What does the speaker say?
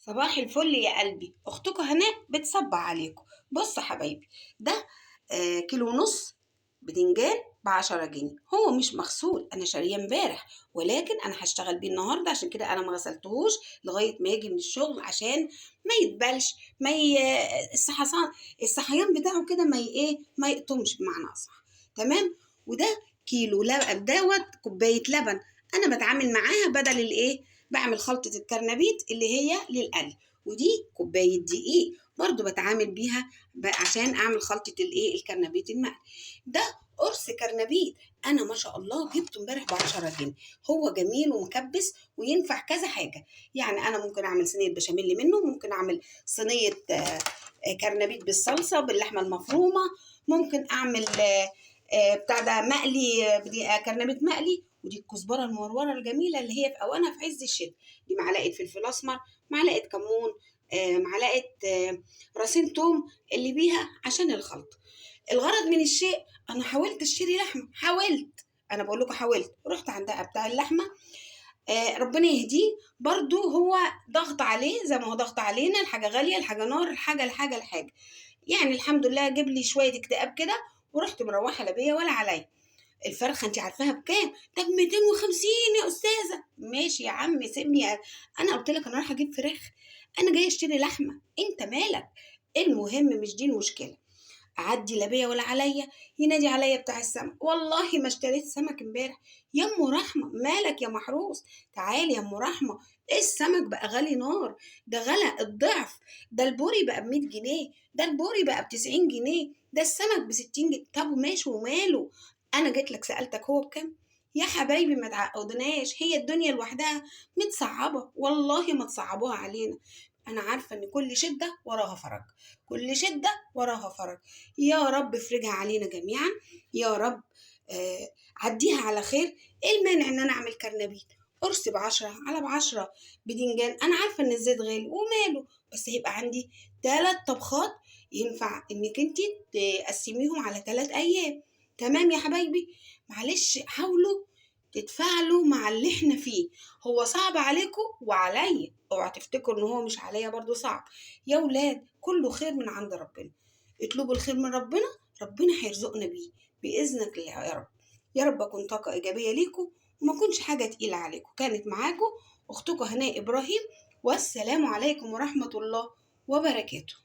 صباح الفل يا قلبي، اختكم هناء بتصبح عليكم. بص يا حبايبي، ده كيلو ونص بدنجان ب10 جنيه. هو مش مغسول، انا شاريه امبارح، ولكن انا هشتغل بيه النهارده. عشان كده انا ما غسلتهوش لغايه ما يجي من الشغل، عشان ما يتبلش، ما ي... الصحيان بتاعه كده ما يقطمش بمعنى اصح. تمام. وده كيلو لبن، دوت كوبايه لبن. انا بتعامل معاها بدل بعمل خلطة الكرنبيت اللي هي للقلي. ودي كوباية دقيق برضو بتعامل بيها عشان اعمل خلطة الكرنبيت المقلي. ده قرص كرنبيت انا ما شاء الله جبته امبارح ب10 جنيه. هو جميل ومكبس وينفع كذا حاجة. يعني انا ممكن اعمل صينية بشاميل منه، ممكن اعمل صينية كرنبيت بالصلصة باللحمة المفرومة، ممكن اعمل بتاع ده مقلي، كرنبيت مقلي. ودي الكزبره الموروره الجميله اللي هي في اوانها في عز الشتاء. دي معلقه فلفل اسمر، معلقه كمون، معلقه راسين توم اللي بيها عشان الخلط. الغرض من الشيء، انا حاولت اشتري لحمه، انا بقول لكم حاولت، رحت عند بتاع اللحمه. ربنا يهديه، برضو هو ضغط عليه زي ما هو ضغط علينا. الحاجه غاليه، الحاجه نار، الحاجه. يعني الحمد لله جاب لي شويه اكتئاب كده، ورحت مروحه لا بيا ولا عليا. الفرخه انت عارفاها بكام؟ ده ب 250 يا استاذه. ماشي يا عم سيبني، انا قلت لك انا رايحه اجيب فراخ، انا جايه اشتري لحمه، انت مالك؟ المهم مش دي المشكله. اعدي لا بيا ولا عليا، ينادي عليا بتاع السمك. والله ما اشتريت سمك امبارح. يا ام رحمه مالك يا محروس؟ تعالي يا ام رحمه، السمك بقى غالي نار، ده غلى الضعف. ده البوري بقى ب100 جنيه، ده البوري بقى ب90 جنيه، ده السمك ب60 جنيه. طب ماشي وماله؟ انا جيت لك سالتك هو بكام؟ يا حبايبي ما تعقدناش، هي الدنيا لوحدها متصعبه، والله ما تصعبوها علينا. انا عارفه ان كل شده وراها فرج، كل شده وراها فرج. يا رب افرجها علينا جميعا يا رب. عديها على خير. ايه المانع ان انا اعمل كرنبيت قرص ب10 على ب10 بدنجان؟ انا عارفه ان الزيت غالي وماله، بس هيبقى عندي 3 طبخات ينفع انك انت تقسميهم على 3 ايام. تمام يا حبايبي؟ معلش حاولوا تتفاعلوا مع اللي احنا فيه. هو صعب عليكم وعليا، اوعى تفتكروا ان هو مش عليا برضو صعب. يا ولاد كله خير من عند ربنا، اطلبوا الخير من ربنا، ربنا هيرزقنا بيه بإذنك يا رب. يا رب أكون طاقة إيجابية ليكم، وما أكونش حاجة تقيلة عليكم. كانت معاكم أختكم هناء إبراهيم، والسلام عليكم ورحمة الله وبركاته.